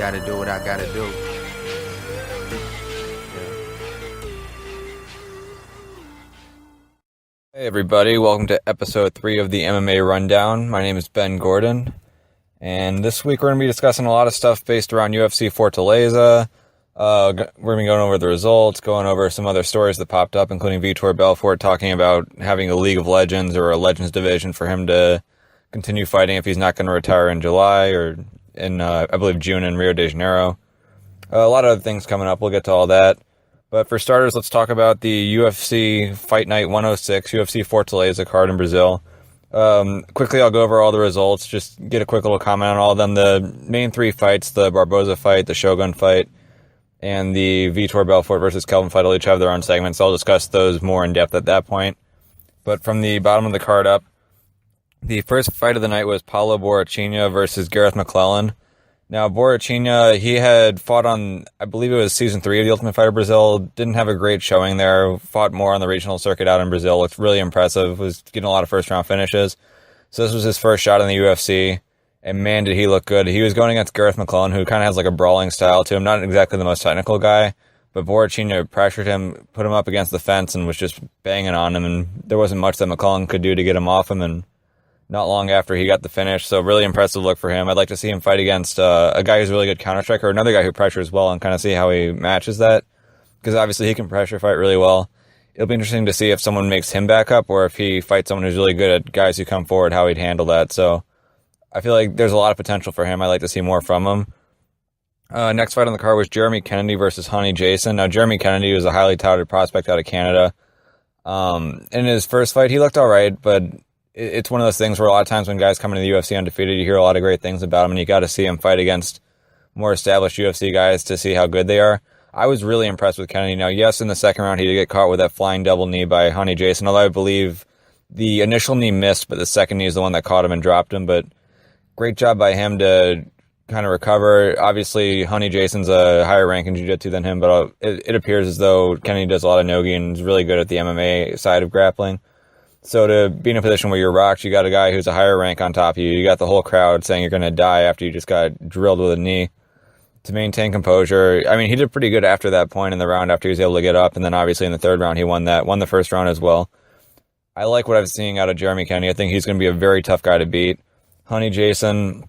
gotta do what I gotta do. Hey everybody, welcome to episode 3 of the MMA Rundown. My name is Ben Gordon, and this week we're going to be discussing a lot of stuff based around UFC Fortaleza. We're going to be going over the results, going over some other stories that popped up, including Vitor Belfort talking about having a League of Legends or a Legends division for him to continue fighting if he's not going to retire in July or in, I believe, June in Rio de Janeiro. A lot of other things coming up. We'll get to all that. But for starters, let's talk about the UFC Fight Night 106, UFC Fortaleza card in Brazil. Quickly, I'll go over all the results, just get a quick little comment on all of them. The main 3 fights, the Barboza fight, the Shogun fight, and the Vitor Belfort versus Kelvin fight, will each have their own segments. So I'll discuss those more in depth at that point. But from the bottom of the card up, the first fight of the night was Paulo Borrachinha versus Gareth McClellan. Now, Borrachinha, he had fought on, I believe it was season 3 of the Ultimate Fighter Brazil, didn't have a great showing there, fought more on the regional circuit out in Brazil, looked really impressive, was getting a lot of first-round finishes. So this was his first shot in the UFC, and man, did he look good. He was going against Gareth McClellan, who kind of has like a brawling style to him, not exactly the most technical guy, but Borrachinha pressured him, put him up against the fence, and was just banging on him, and there wasn't much that McClellan could do to get him off him, and not long after he got the finish, so really impressive look for him. I'd like to see him fight against a guy who's a really good counter-striker, or another guy who pressures well, and kind of see how he matches that, because obviously he can pressure fight really well. It'll be interesting to see if someone makes him back up, or if he fights someone who's really good at guys who come forward, how he'd handle that. So I feel like there's a lot of potential for him. I'd like to see more from him. Next fight on the card was Jeremy Kennedy versus Honey Jason. Now, Jeremy Kennedy was a highly touted prospect out of Canada. In his first fight, he looked all right, but it's one of those things where a lot of times when guys come into the UFC undefeated, you hear a lot of great things about him, and you got to see him fight against more established UFC guys to see how good they are. I was really impressed with Kennedy. Now, yes, in the second round, he did get caught with that flying double knee by Honey Jason, although I believe the initial knee missed, but the second knee is the one that caught him and dropped him. But great job by him to kind of recover. Obviously, Honey Jason's a higher rank in jiu-jitsu than him, but it appears as though Kennedy does a lot of no-gi and is really good at the MMA side of grappling. So to be in a position where you're rocked, you got a guy who's a higher rank on top of you. You got the whole crowd saying you're going to die after you just got drilled with a knee. To maintain composure, I mean, he did pretty good after that point in the round after he was able to get up. And then obviously in the third round, he won the first round as well. I like what I'm seeing out of Jeremy Kennedy. I think he's going to be a very tough guy to beat. Honey Jason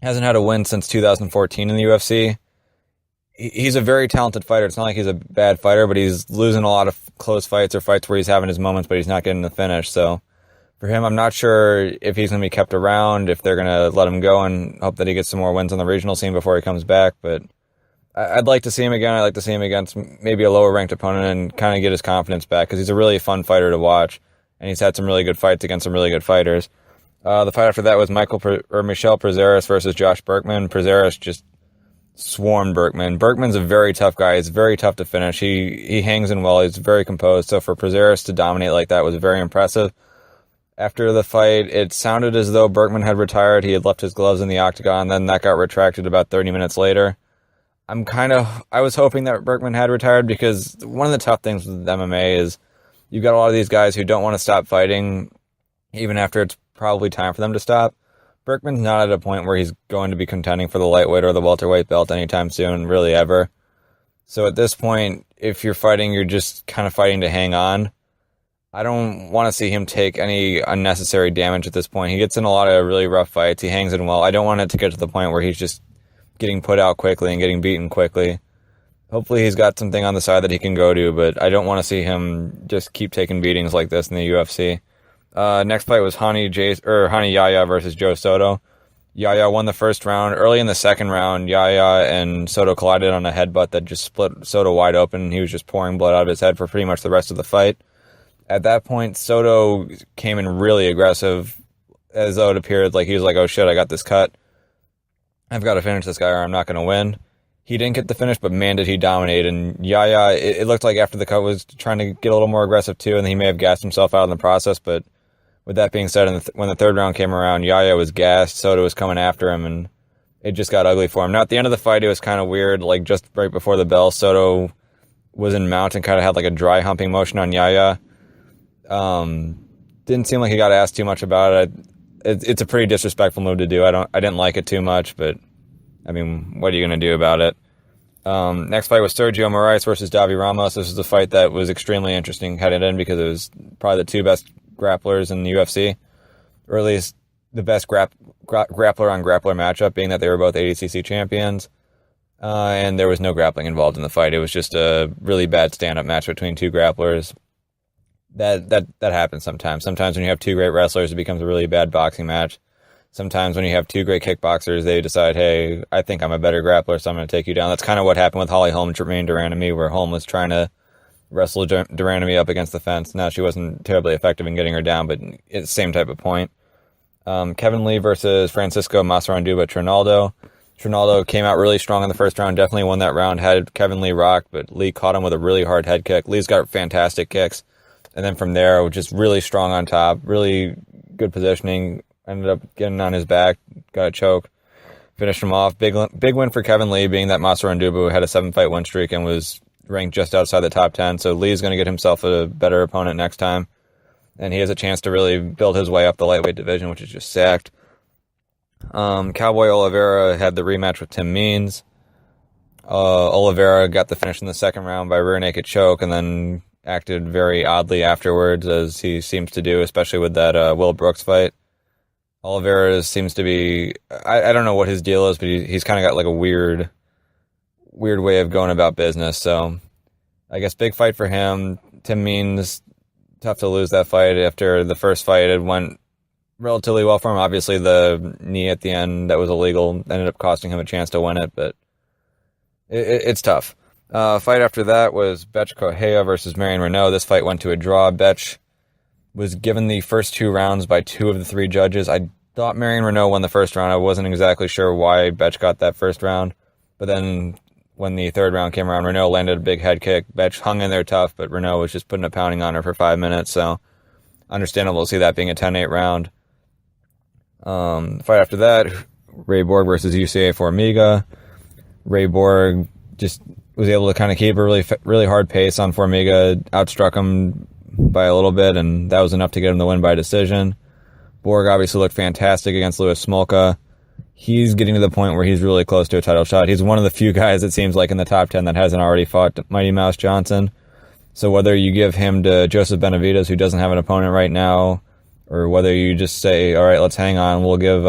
hasn't had a win since 2014 in the UFC. He's a very talented fighter. It's not like he's a bad fighter, but he's losing a lot of close fights or fights where he's having his moments, but he's not getting the finish. So for him, I'm not sure if he's going to be kept around, if they're going to let him go and hope that he gets some more wins on the regional scene before he comes back. But I'd like to see him again. I'd like to see him against maybe a lower ranked opponent and kind of get his confidence back, because he's a really fun fighter to watch, and he's had some really good fights against some really good fighters. The fight after that was Michel Prazeres versus Josh Berkman. Prazeres just swarmed Berkman. Berkman's a very tough guy. It's very tough to finish. He hangs in well. He's very composed. So for Prazeres to dominate like that was very impressive. After the fight, it sounded as though Berkman had retired. He had left his gloves in the octagon. Then that got retracted about 30 minutes later. I was hoping that Berkman had retired, because one of the tough things with MMA is you've got a lot of these guys who don't want to stop fighting even after it's probably time for them to stop. Berkman's not at a point where he's going to be contending for the lightweight or the welterweight belt anytime soon, really ever. So at this point, if you're fighting, you're just kind of fighting to hang on. I don't want to see him take any unnecessary damage at this point. He gets in a lot of really rough fights. He hangs in well. I don't want it to get to the point where he's just getting put out quickly and getting beaten quickly. Hopefully he's got something on the side that he can go to, but I don't want to see him just keep taking beatings like this in the UFC. Next fight was Hani Yahya versus Joe Soto. Yahya won the first round. Early in the second round, Yahya and Soto collided on a headbutt that just split Soto wide open. He was just pouring blood out of his head for pretty much the rest of the fight. At that point, Soto came in really aggressive, as though it appeared like he was like, oh shit, I got this cut. I've got to finish this guy or I'm not going to win. He didn't get the finish, but man, did he dominate. And Yahya, it looked like after the cut was trying to get a little more aggressive too, and he may have gassed himself out in the process, but with that being said, when the third round came around, Yahya was gassed, Soto was coming after him, and it just got ugly for him. Now, at the end of the fight, it was kind of weird. Like, just right before the bell, Soto was in mount and kind of had like a dry humping motion on Yahya. Didn't seem like he got asked too much about it. It's a pretty disrespectful move to do. I didn't like it too much, but I mean, what are you going to do about it? Next fight was Sergio Moraes versus Davi Ramos. This was a fight that was extremely interesting headed in because it was probably the two best grapplers in the UFC, or at least the best grappler on grappler matchup, being that they were both ADCC champions. And there was no grappling involved in the fight. It was just a really bad stand-up match between two grapplers. That happens sometimes. Sometimes when you have two great wrestlers, it becomes a really bad boxing match. Sometimes when you have two great kickboxers, they decide, hey, I think I'm a better grappler, so I'm going to take you down. That's kind of what happened with Holly Holm and Jermaine Duranamy, where Holm was trying to wrestle Duranamy up against the fence. Now, she wasn't terribly effective in getting her down, but it's the same type of point. Kevin Lee versus Francisco Massaranduba Trinaldo. Trinaldo came out really strong in the first round, definitely won that round, had Kevin Lee rocked, but Lee caught him with a really hard head kick. Lee's got fantastic kicks. And then from there, just really strong on top, really good positioning. Ended up getting on his back, got a choke, finished him off. Big win for Kevin Lee, being that Massaranduba had a 7-fight win streak and was ranked just outside the top 10. So Lee's going to get himself a better opponent next time. And he has a chance to really build his way up the lightweight division, which is just sacked. Cowboy Oliveira had the rematch with Tim Means. Oliveira got the finish in the second round by rear naked choke and then acted very oddly afterwards, as he seems to do, especially with that Will Brooks fight. Oliveira seems to be, I don't know what his deal is, but he's kind of got like a weird way of going about business. So I guess big fight for him. Tim Means, tough to lose that fight after the first fight. It went relatively well for him. Obviously the knee at the end that was illegal ended up costing him a chance to win it, but it's tough. Fight after that was Betch Correia versus Marion Renault. This fight went to a draw. Betch was given the first 2 rounds by 2 of the 3 judges. I thought Marion Renault won the first round. I wasn't exactly sure why Betch got that first round. But then when the third round came around, Renault landed a big head kick. Betch hung in there tough, but Renault was just putting a pounding on her for 5 minutes. So understandable to see that being a 10-8 round. Fight after that, Ray Borg versus UCA Formiga. Ray Borg just was able to kind of keep a really hard pace on Formiga, outstruck him by a little bit, and that was enough to get him the win by decision. Borg obviously looked fantastic against Louis Smolka. He's getting to the point where he's really close to a title shot. He's one of the few guys, it seems like, in the top 10 that hasn't already fought Mighty Mouse Johnson. So whether you give him to Joseph Benavidez, who doesn't have an opponent right now, or whether you just say, all right, let's hang on, we'll give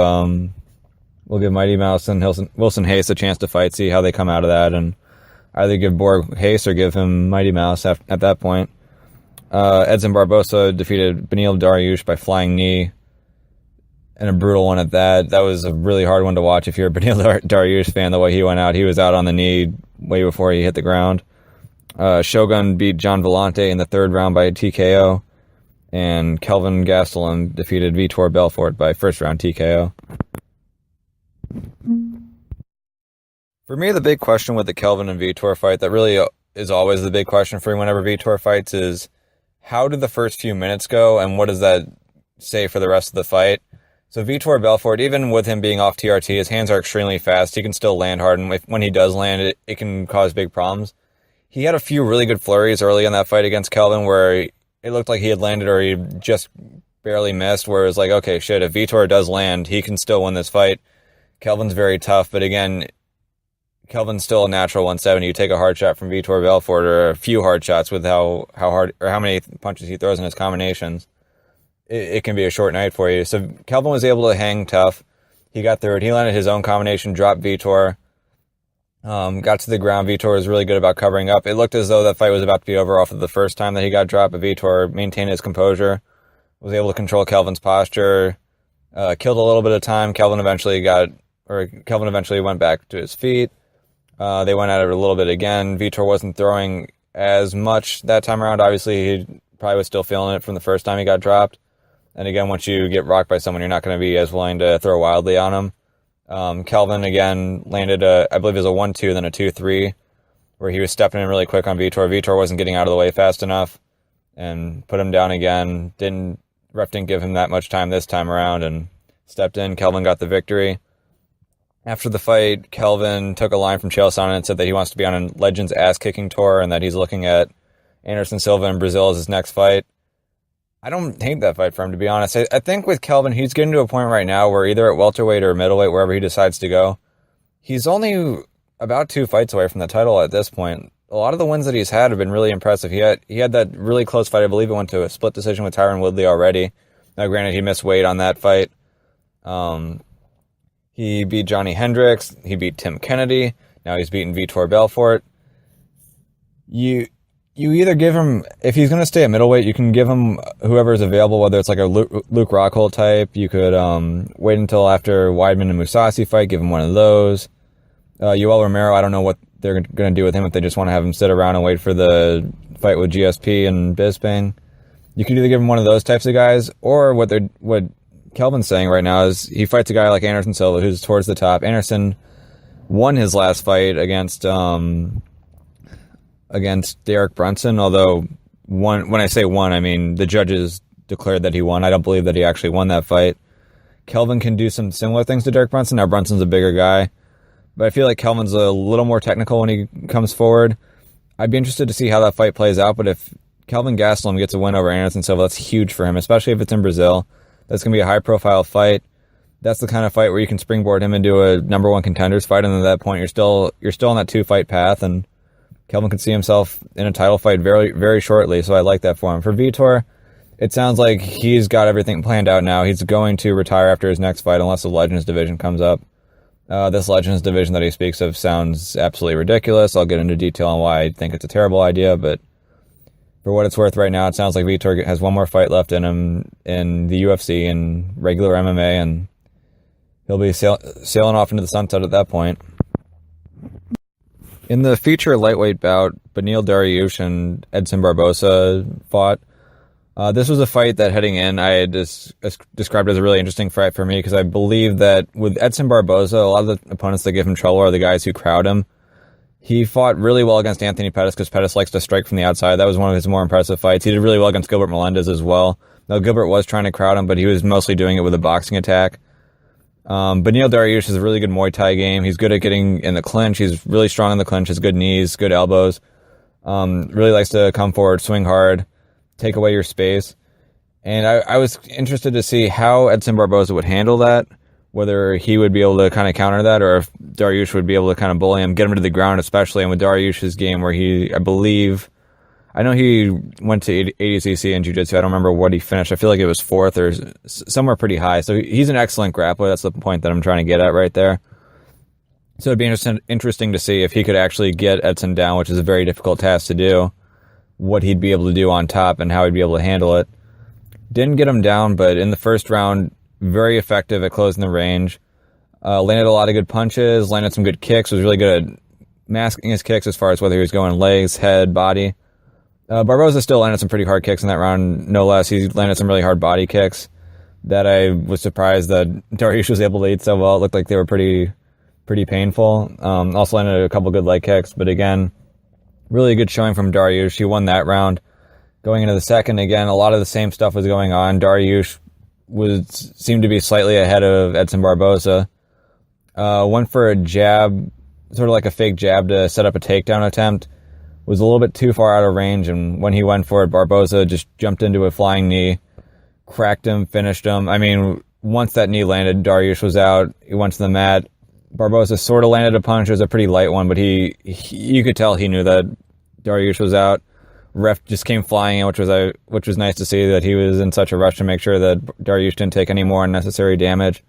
Mighty Mouse and Wilson Hayes a chance to fight, see how they come out of that, and either give Borg Hayes or give him Mighty Mouse at that point. Edson Barbosa defeated Beneil Dariush by flying knee, and a brutal one at that. That was a really hard one to watch if you're a Beneil Dariush fan, the way he went out. He was out on the knee way before he hit the ground. Shogun beat John Vellante in the 3rd round by a TKO, and Kelvin Gastelum defeated Vitor Belfort by first round TKO. For me, the big question with the Kelvin and Vitor fight, that really is always the big question for me whenever Vitor fights, is how did the first few minutes go, and what does that say for the rest of the fight? So Vitor Belfort, even with him being off TRT, his hands are extremely fast. He can still land hard, and when he does land, it can cause big problems. He had a few really good flurries early in that fight against Kelvin where it looked like he had landed or he just barely missed, where it was like, okay, shit, if Vitor does land, he can still win this fight. Kelvin's very tough, but again, Kelvin's still a natural 170. You take a hard shot from Vitor Belfort, or a few hard shots with how hard or how many punches he throws in his combinations, it can be a short night for you. So Kelvin was able to hang tough. He got through it. He landed his own combination, dropped Vitor. Got to the ground. Vitor was really good about covering up. It looked as though that fight was about to be over off of the first time that he got dropped, but Vitor maintained his composure, was able to control Kelvin's posture, killed a little bit of time. Kelvin eventually went back to his feet. They went at it a little bit again. Vitor wasn't throwing as much that time around. Obviously, he probably was still feeling it from the first time he got dropped. And again, once you get rocked by someone, you're not going to be as willing to throw wildly on him. Kelvin, again, landed I believe it was a 1-2, then a 2-3, where he was stepping in really quick on Vitor. Vitor wasn't getting out of the way fast enough and put him down again. Ref didn't give him that much time this time around and stepped in. Kelvin got the victory. After the fight, Kelvin took a line from Chael Sonnen and said that he wants to be on a Legends ass-kicking tour and that he's looking at Anderson Silva in Brazil as his next fight. I don't hate that fight for him, to be honest. I think with Kelvin, he's getting to a point right now where either at welterweight or middleweight, wherever he decides to go, he's only about 2 fights away from the title at this point. A lot of the wins that he's had have been really impressive. He had that really close fight. I believe it went to a split decision with Tyron Woodley already. Now, granted, he missed weight on that fight. He beat Johnny Hendricks. He beat Tim Kennedy. Now he's beaten Vitor Belfort. You either give him, if he's going to stay at middleweight, you can give him whoever is available, whether it's like a Luke Rockhold type. You could wait until after Weidman and Mousasi fight, give him one of those. Yoel Romero, I don't know what they're going to do with him if they just want to have him sit around and wait for the fight with GSP and Bisping. You could either give him one of those types of guys, or what Kelvin's saying right now is he fights a guy like Anderson Silva, who's towards the top. Anderson won his last fight against Derek Brunson, although when I say won, I mean the judges declared that he won. I don't believe that he actually won that fight. Kelvin can do some similar things to Derek Brunson. Now, Brunson's a bigger guy, but I feel like Kelvin's a little more technical when he comes forward. I'd be interested to see how that fight plays out, but if Kelvin Gastelum gets a win over Anderson Silva, that's huge for him, especially if it's in Brazil. That's going to be a high-profile fight. That's the kind of fight where you can springboard him into a number one contenders fight, and at that point, you're still on that 2-fight path, and Kelvin could see himself in a title fight very, very shortly, so I like that for him. For Vitor, it sounds like he's got everything planned out now. He's going to retire after his next fight unless the Legends division comes up. This Legends division that he speaks of sounds absolutely ridiculous. I'll get into detail on why I think it's a terrible idea, but for what it's worth right now, it sounds like Vitor has one more fight left in him in the UFC and regular MMA, and he'll be sailing off into the sunset at that point. In the feature lightweight bout, Beneil Dariush and Edson Barboza fought. This was a fight that heading in, I had described as a really interesting fight for me because I believe that with Edson Barboza, a lot of the opponents that give him trouble are the guys who crowd him. He fought really well against Anthony Pettis because Pettis likes to strike from the outside. That was one of his more impressive fights. He did really well against Gilbert Melendez as well. Now, Gilbert was trying to crowd him, but he was mostly doing it with a boxing attack. Beneil Dariush has a really good Muay Thai game. He's good at getting in the clinch. He's really strong in the clinch. Has good knees, good elbows. Really likes to come forward, swing hard, take away your space. And I was interested to see how Edson Barboza would handle that, whether he would be able to kind of counter that or if Dariush would be able to kind of bully him, get him to the ground, especially. And with Dariush's game where I know he went to ADCC in Jiu-Jitsu. I don't remember what he finished. I feel like it was 4th or somewhere pretty high. So he's an excellent grappler. That's the point that I'm trying to get at right there. So it'd be interesting to see if he could actually get Edson down, which is a very difficult task to do, what he'd be able to do on top and how he'd be able to handle it. Didn't get him down, but in the first round, very effective at closing the range. Landed a lot of good punches, landed some good kicks, was really good at masking his kicks as far as whether he was going legs, head, body. Barboza still landed some pretty hard kicks in that round, no less. He landed some really hard body kicks that I was surprised that Dariush was able to eat so well. It looked like they were pretty painful. Also landed a couple good leg kicks, but again, really good showing from Dariush. He won that round. Going into the second, again, a lot of the same stuff was going on. Dariush seemed to be slightly ahead of Edson Barboza. Went for a jab, sort of like a fake jab to set up a takedown attempt. Was a little bit too far out of range, and when he went for it, Barboza just jumped into a flying knee, cracked him, finished him. I mean, once that knee landed, Dariush was out. He went to the mat. Barboza sort of landed a punch. It was a pretty light one, but you could tell he knew that Dariush was out. Ref just came flying in, which was nice to see that he was in such a rush to make sure that Dariush didn't take any more unnecessary damage.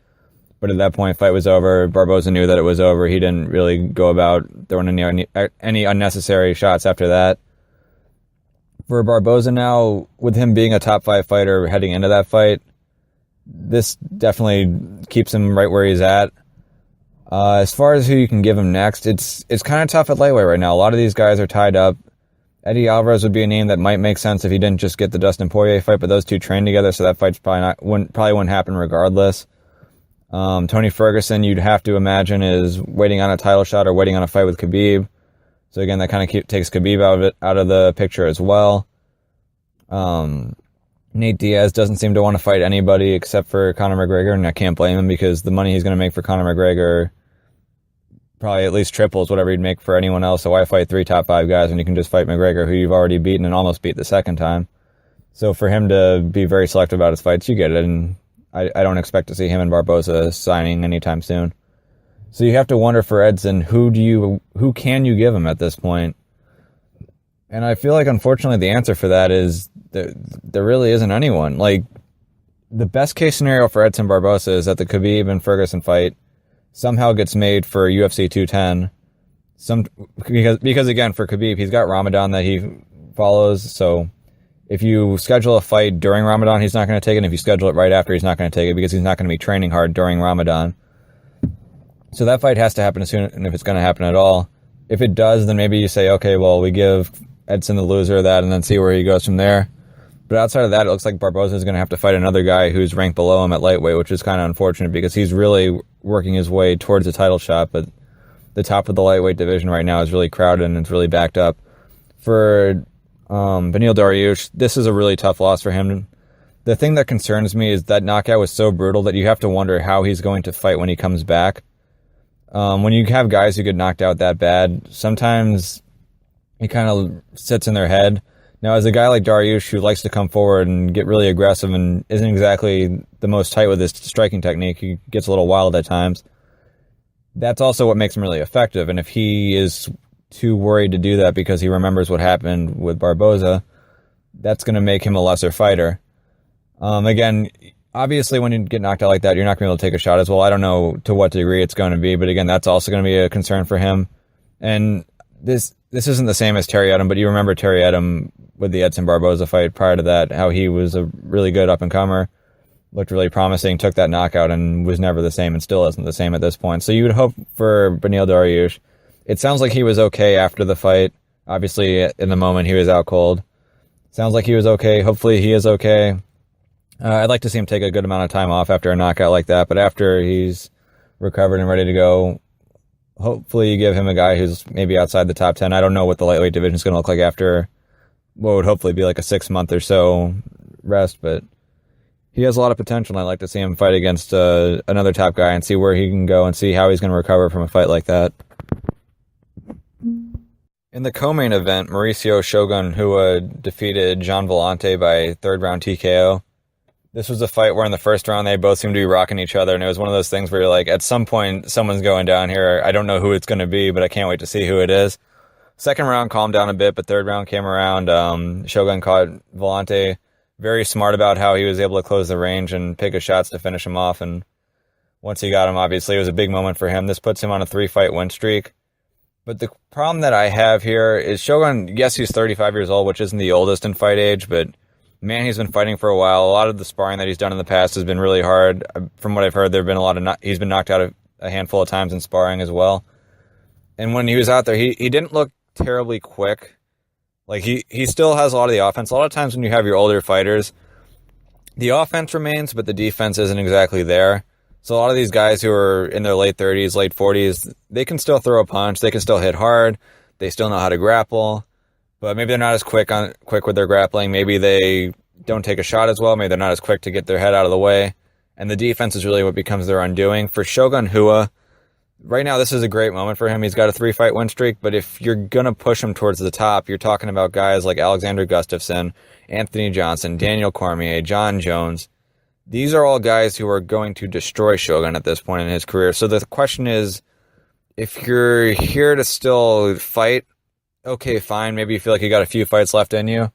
But at that point, fight was over. Barboza knew that it was over. He didn't really go about throwing any unnecessary shots after that. For Barboza now, with him being a top 5 fighter heading into that fight, this definitely keeps him right where he's at. As far as who you can give him next, it's kind of tough at lightweight right now. A lot of these guys are tied up. Eddie Alvarez would be a name that might make sense if he didn't just get the Dustin Poirier fight, but those two trained together, so that fight's wouldn't happen regardless. Tony Ferguson, you'd have to imagine, is waiting on a title shot or waiting on a fight with Khabib. So again, that kind of takes Khabib out of the picture as well. Nate Diaz doesn't seem to want to fight anybody except for Conor McGregor, and I can't blame him because the money he's going to make for Conor McGregor probably at least triples whatever he'd make for anyone else. So why fight 3 top 5 guys when you can just fight McGregor, who you've already beaten and almost beat the second time? So for him to be very selective about his fights, you get it, and I don't expect to see him and Barboza signing anytime soon. So you have to wonder for Edson, who can you give him at this point? And I feel like, unfortunately, the answer for that is there really isn't anyone. Like, the best case scenario for Edson Barboza is that the Khabib and Ferguson fight somehow gets made for UFC 210. Because again, for Khabib, he's got Ramadan that he follows. So if you schedule a fight during Ramadan, he's not going to take it. And if you schedule it right after, he's not going to take it because he's not going to be training hard during Ramadan. So that fight has to happen as soon, and if it's going to happen at all. If it does, then maybe you say, okay, well, we give Edson the loser of that and then see where he goes from there. But outside of that, it looks like Barboza is going to have to fight another guy who's ranked below him at lightweight, which is kind of unfortunate because he's really working his way towards a title shot. But the top of the lightweight division right now is really crowded and it's really backed up. For Beneil Dariush, this is a really tough loss for him. The thing that concerns me is that knockout was so brutal that you have to wonder how he's going to fight when he comes back. When you have guys who get knocked out that bad, sometimes it kind of sits in their head. Now, as a guy like Dariush who likes to come forward and get really aggressive and isn't exactly the most tight with his striking technique, he gets a little wild at times. That's also what makes him really effective. And if he is too worried to do that because he remembers what happened with Barboza, that's going to make him a lesser fighter. Again, obviously when you get knocked out like that, you're not going to be able to take a shot as well. I don't know to what degree it's going to be, but again, that's also going to be a concern for him. And this isn't the same as Terry Edom, but you remember Terry Edom with the Edson Barboza fight prior to that, how he was a really good up-and-comer, looked really promising, took that knockout, and was never the same, and still isn't the same at this point. So you would hope for Beneil Dariush. It sounds like he was okay after the fight. Obviously, in the moment, he was out cold. Sounds like he was okay. Hopefully, he is okay. I'd like to see him take a good amount of time off after a knockout like that, but after he's recovered and ready to go, hopefully you give him a guy who's maybe outside the top 10. I don't know what the lightweight division is going to look like after what would hopefully be like a 6-month or so rest, but he has a lot of potential, and I'd like to see him fight against another top guy and see where he can go and see how he's going to recover from a fight like that. In the co-main event, Mauricio Shogun Rua defeated Jean Vellante by third-round TKO. This was a fight where in the first round they both seemed to be rocking each other, and it was one of those things where you're like, at some point someone's going down here. I don't know who it's going to be, but I can't wait to see who it is. Second round calmed down a bit, but third round came around. Shogun caught Vellante very smart about how he was able to close the range and pick his shots to finish him off, and once he got him, obviously, it was a big moment for him. This puts him on a 3-fight win streak. But the problem that I have here is Shogun, yes, he's 35 years old, which isn't the oldest in fight age, but man, he's been fighting for a while. A lot of the sparring that he's done in the past has been really hard. From what I've heard, there have been a lot of he's been knocked out a handful of times in sparring as well. And when he was out there, he didn't look terribly quick. Like, he still has a lot of the offense. A lot of times when you have your older fighters, the offense remains, but the defense isn't exactly there. So a lot of these guys who are in their late 30s, late 40s, they can still throw a punch. They can still hit hard. They still know how to grapple. But maybe they're not as quick with their grappling. Maybe they don't take a shot as well. Maybe they're not as quick to get their head out of the way. And the defense is really what becomes their undoing. For Shogun Rua, right now this is a great moment for him. He's got a 3-fight win streak. But if you're going to push him towards the top, you're talking about guys like Alexander Gustafsson, Anthony Johnson, Daniel Cormier, John Jones. These are all guys who are going to destroy Shogun at this point in his career. So the question is, if you're here to still fight, okay, fine. Maybe you feel like you got a few fights left in you.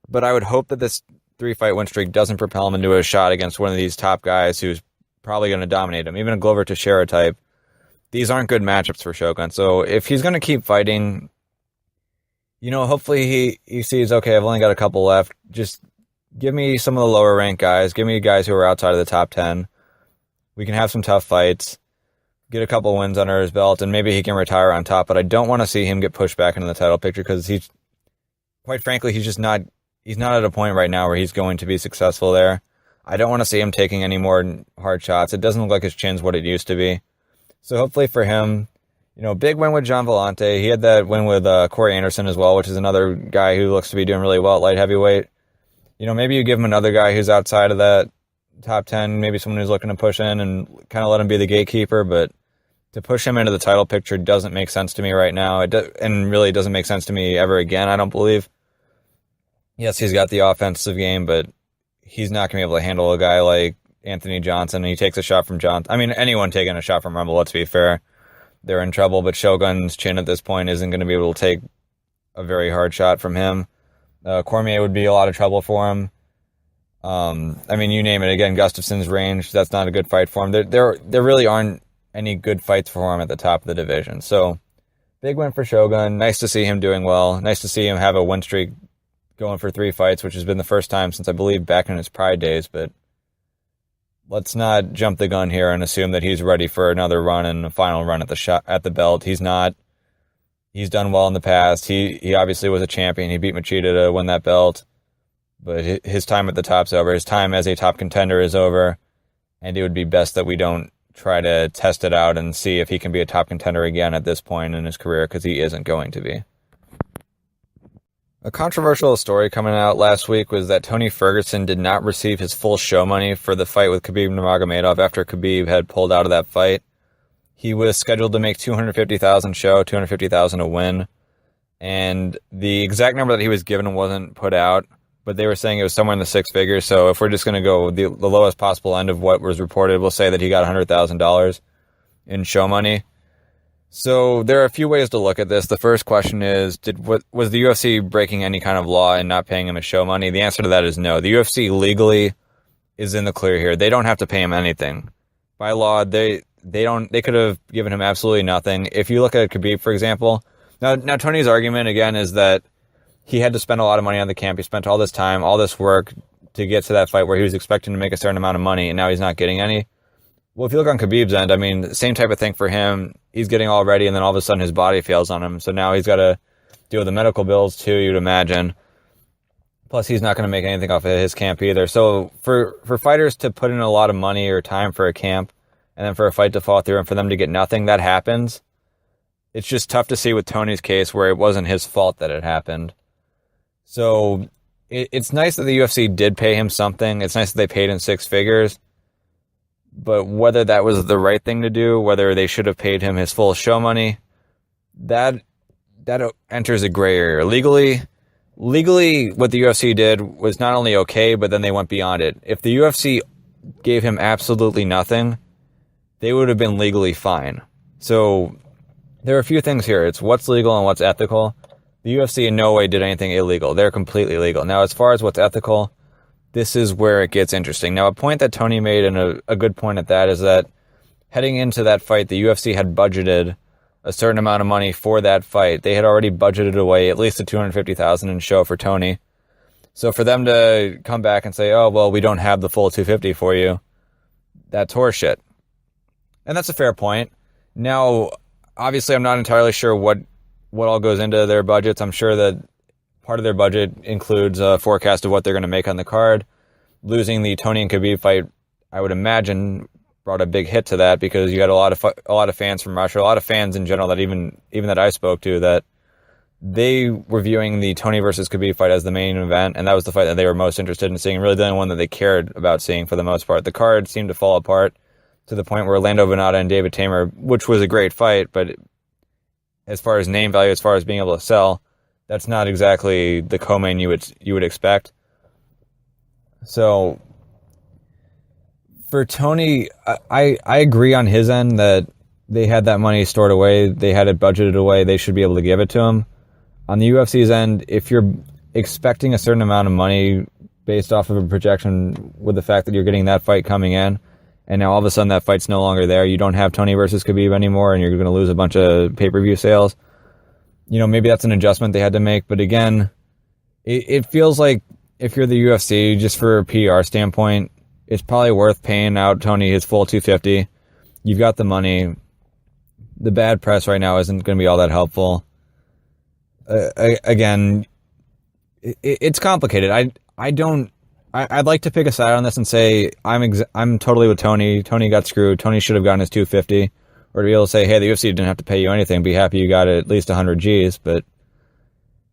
But I would hope that this 3-fight win streak doesn't propel him into a shot against one of these top guys who's probably going to dominate him. Even a Glover Teixeira type. These aren't good matchups for Shogun. So if he's going to keep fighting, hopefully he sees, okay, I've only got a couple left. Just give me some of the lower ranked guys. Give me guys who are outside of the top 10. We can have some tough fights. Get a couple wins under his belt, and maybe he can retire on top. But I don't want to see him get pushed back into the title picture because quite frankly, he's not at a point right now where he's going to be successful there. I don't want to see him taking any more hard shots. It doesn't look like his chin's what it used to be. So hopefully for him, big win with Jean Vellante. He had that win with Corey Anderson as well, which is another guy who looks to be doing really well at light heavyweight. Maybe you give him another guy who's outside of that top 10, maybe someone who's looking to push in and kind of let him be the gatekeeper, but to push him into the title picture doesn't make sense to me right now. And really doesn't make sense to me ever again, I don't believe. Yes, he's got the offensive game, but he's not going to be able to handle a guy like Anthony Johnson, and he takes a shot from Johnson. I mean, anyone taking a shot from Rumble, let's be fair, they're in trouble, but Shogun's chin at this point isn't going to be able to take a very hard shot from him. Cormier would be a lot of trouble for him. I mean, you name it. Again, Gustafson's range, that's not a good fight for him. There really aren't any good fights for him at the top of the division. So, big win for Shogun. Nice to see him doing well. Nice to see him have a win streak going for 3 fights, which has been the first time since, I believe, back in his Pride days. But let's not jump the gun here and assume that he's ready for another run and a final run at the belt. He's not. He's done well in the past. He obviously was a champion. He beat Machida to win that belt. But his time at the top's over. His time as a top contender is over. And it would be best that we don't try to test it out and see if he can be a top contender again at this point in his career, because he isn't going to be. A controversial story coming out last week was that Tony Ferguson did not receive his full show money for the fight with Khabib Nurmagomedov after Khabib had pulled out of that fight. He was scheduled to make $250,000 show, $250,000 a win, and the exact number that he was given wasn't put out, but they were saying it was somewhere in the 6 figures. So if we're just going to go the lowest possible end of what was reported, we'll say that he got $100,000 in show money. So there are a few ways to look at this. The first question is, was the UFC breaking any kind of law and not paying him his show money? The answer to that is no. The UFC legally is in the clear here. They don't have to pay him anything. By law, they could have given him absolutely nothing. If you look at Khabib, for example, now Tony's argument again is that he had to spend a lot of money on the camp. He spent all this time, all this work to get to that fight where he was expecting to make a certain amount of money, and now he's not getting any. Well, if you look on Khabib's end, I mean, same type of thing for him. He's getting all ready, and then all of a sudden his body fails on him. So now he's got to deal with the medical bills too, you'd imagine. Plus, he's not going to make anything off of his camp either. So for fighters to put in a lot of money or time for a camp, and then for a fight to fall through and for them to get nothing, that happens. It's just tough to see with Tony's case where it wasn't his fault that it happened. So it's nice that the UFC did pay him something. It's nice that they paid him 6 figures. But whether that was the right thing to do, whether they should have paid him his full show money, that enters a gray area. Legally, what the UFC did was not only okay, but then they went beyond it. If the UFC gave him absolutely nothing, they would have been legally fine. So there are a few things here. It's what's legal and what's ethical. The UFC in no way did anything illegal. They're completely legal. Now, as far as what's ethical, this is where it gets interesting. Now, a point that Tony made, and a good point at that, is that heading into that fight, the UFC had budgeted a certain amount of money for that fight. They had already budgeted away at least the $250,000 in show for Tony. So for them to come back and say, oh, well, we don't have the full $250 for you, that's horseshit. And that's a fair point. Now, obviously, I'm not entirely sure what all goes into their budgets. I'm sure that part of their budget includes a forecast of what they're going to make on the card. Losing the Tony and Khabib fight, I would imagine, brought a big hit to that, because you had a lot of fans from Russia, a lot of fans in general that even that I spoke to, that they were viewing the Tony versus Khabib fight as the main event, and that was the fight that they were most interested in seeing, really the only one that they cared about seeing for the most part. The card seemed to fall apart to the point where Orlando Venata and David Tamer, which was a great fight, but as far as name value, as far as being able to sell, that's not exactly the co-main you would expect. So for Tony, I agree on his end that they had that money stored away, they had it budgeted away, they should be able to give it to him. On the UFC's end, if you're expecting a certain amount of money based off of a projection with the fact that you're getting that fight coming in, and now all of a sudden that fight's no longer there, you don't have Tony versus Khabib anymore, and you're going to lose a bunch of pay-per-view sales, maybe that's an adjustment they had to make. But again, it feels like if you're the UFC, just for a PR standpoint, it's probably worth paying out Tony his full $250. You've got the money. The bad press right now isn't going to be all that helpful. Again, it's complicated. I'd like to pick a side on this and say I'm totally with Tony. Tony got screwed. Tony should have gotten his $250, or to be able to say, hey, the UFC didn't have to pay you anything. Be happy you got at least 100 G's. But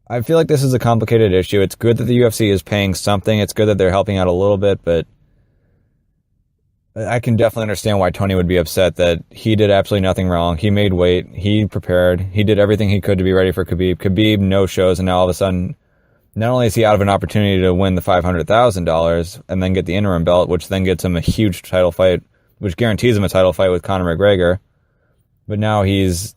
I feel like this is a complicated issue. It's good that the UFC is paying something. It's good that they're helping out a little bit, but I can definitely understand why Tony would be upset that he did absolutely nothing wrong. He made weight. He prepared. He did everything he could to be ready for Khabib. Khabib, no shows, and now all of a sudden, not only is he out of an opportunity to win the $500,000 and then get the interim belt, which then gets him a huge title fight, which guarantees him a title fight with Conor McGregor, but now he's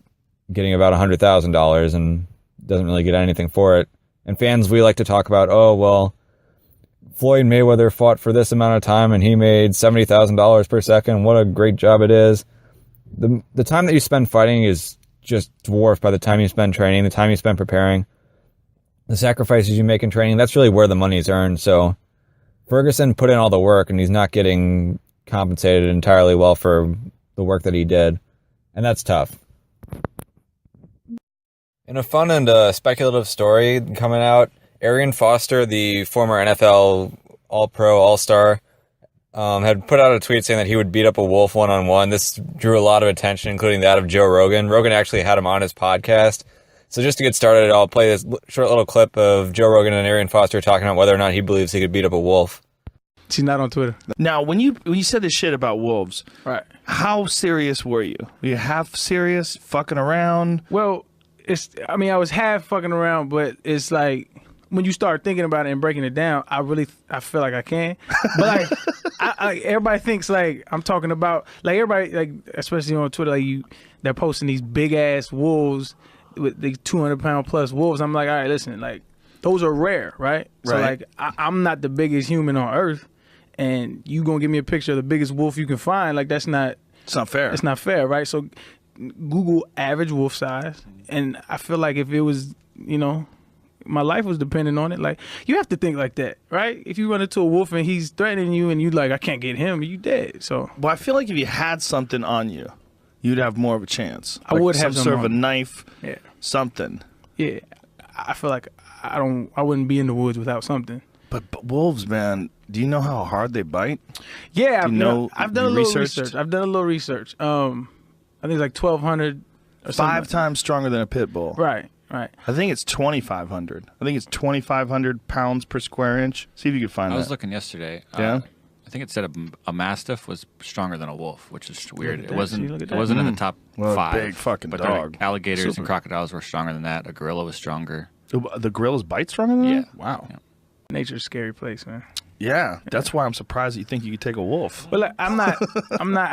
getting about $100,000 and doesn't really get anything for it. And fans, we like to talk about, oh, well, Floyd Mayweather fought for this amount of time and he made $70,000 per second. What a great job it is. The time that you spend fighting is just dwarfed by the time you spend training, the time you spend preparing, the sacrifices you make in training. That's really where the money's earned. So Ferguson put in all the work and he's not getting compensated entirely well for the work that he did. And that's tough. In a fun and speculative story coming out, Arian Foster, the former NFL All-Pro, All-Star, had put out a tweet saying that he would beat up a wolf one-on-one. This drew a lot of attention, including that of Joe Rogan. Rogan actually had him on his podcast. So just to get started, I'll play this short little clip of Joe Rogan and Arian Foster talking about whether or not he believes he could beat up a wolf. She's not on Twitter. Now, when you said this shit about wolves, right? How serious were you? Were you half serious, fucking around? Well, I was half fucking around, but it's like, when you start thinking about it and breaking it down, I feel like I can. But like, everybody thinks like I'm talking about, like everybody, like especially on Twitter, like they're posting these big ass wolves with these 200-pound plus wolves. I'm like, all right, listen, like those are rare, right? So like I'm not the biggest human on earth, and you gonna give me a picture of the biggest wolf you can find? Like it's not fair. It's not fair, right? So Google average wolf size, and I feel like if it was, my life was dependent on it. Like, you have to think like that, right? If you run into a wolf and he's threatening you and you like, I can't get him, you dead. So, well, I feel like if you had something on you, you'd have more of a chance. I would have some sort of a knife, something. Yeah, I feel like I wouldn't be in the woods without something. But wolves, man, do you know how hard they bite? Yeah, I've done a little research. I think it's like 1,200 or something. 5 times stronger than a pit bull. Right. I think it's 2,500. I think it's 2,500 pounds per square inch. See if you could find that. I was looking yesterday. Yeah? I think it said a mastiff was stronger than a wolf, which is weird. It wasn't in the top 5. Big fucking but dog. Alligators and crocodiles were stronger than that. A gorilla was stronger. The gorilla's bite stronger than that? Wow. Yeah. Nature's a scary place, man. Yeah, that's why I'm surprised that you think you could take a wolf. But like, I'm not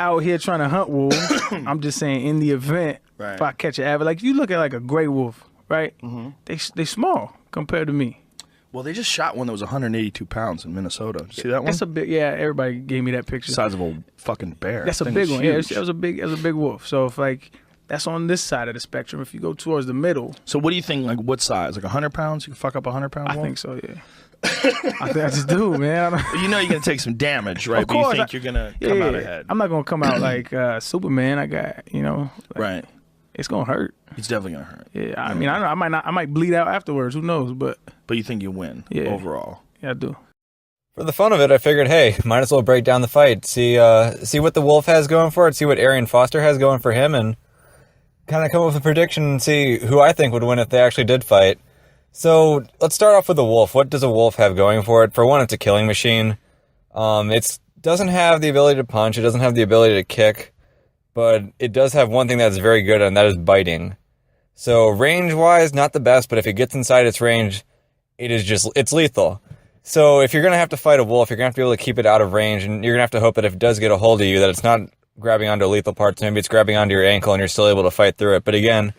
out here trying to hunt wolves. I'm just saying, in the event, if I catch an avid, like if you look at like a gray wolf, right? Mm-hmm. They small compared to me. Well, they just shot one that was 182 pounds in Minnesota. Did you see that one? That's a big. Yeah, everybody gave me that picture. The size of a fucking bear. That's a big one. Yeah, it was a big wolf. So if like that's on this side of the spectrum, if you go towards the middle. So what do you think? Like what size? Like 100 pounds? You can fuck up a 100-pound wolf? I think so. Yeah. I just do, man. You know you're gonna take some damage, right? But you think you're gonna come out ahead. I'm not gonna come out like Superman. I got right. It's gonna hurt. It's definitely gonna hurt. Yeah, I mean, I might bleed out afterwards. Who knows? But you think you win overall? Yeah, I do. For the fun of it, I figured, hey, might as well break down the fight, see what the wolf has going for it, see what Arian Foster has going for him, and kind of come up with a prediction and see who I think would win if they actually did fight. So let's start off with the wolf. What does a wolf have going for it? For one, it's a killing machine. It doesn't have the ability to punch. It doesn't have the ability to kick. But it does have one thing that's very good, and that is biting. So range-wise, not the best, but if it gets inside its range, it's lethal. So if you're going to have to fight a wolf, you're going to have to be able to keep it out of range, and you're going to have to hope that if it does get a hold of you, that it's not grabbing onto lethal parts. Maybe it's grabbing onto your ankle, and you're still able to fight through it. But again,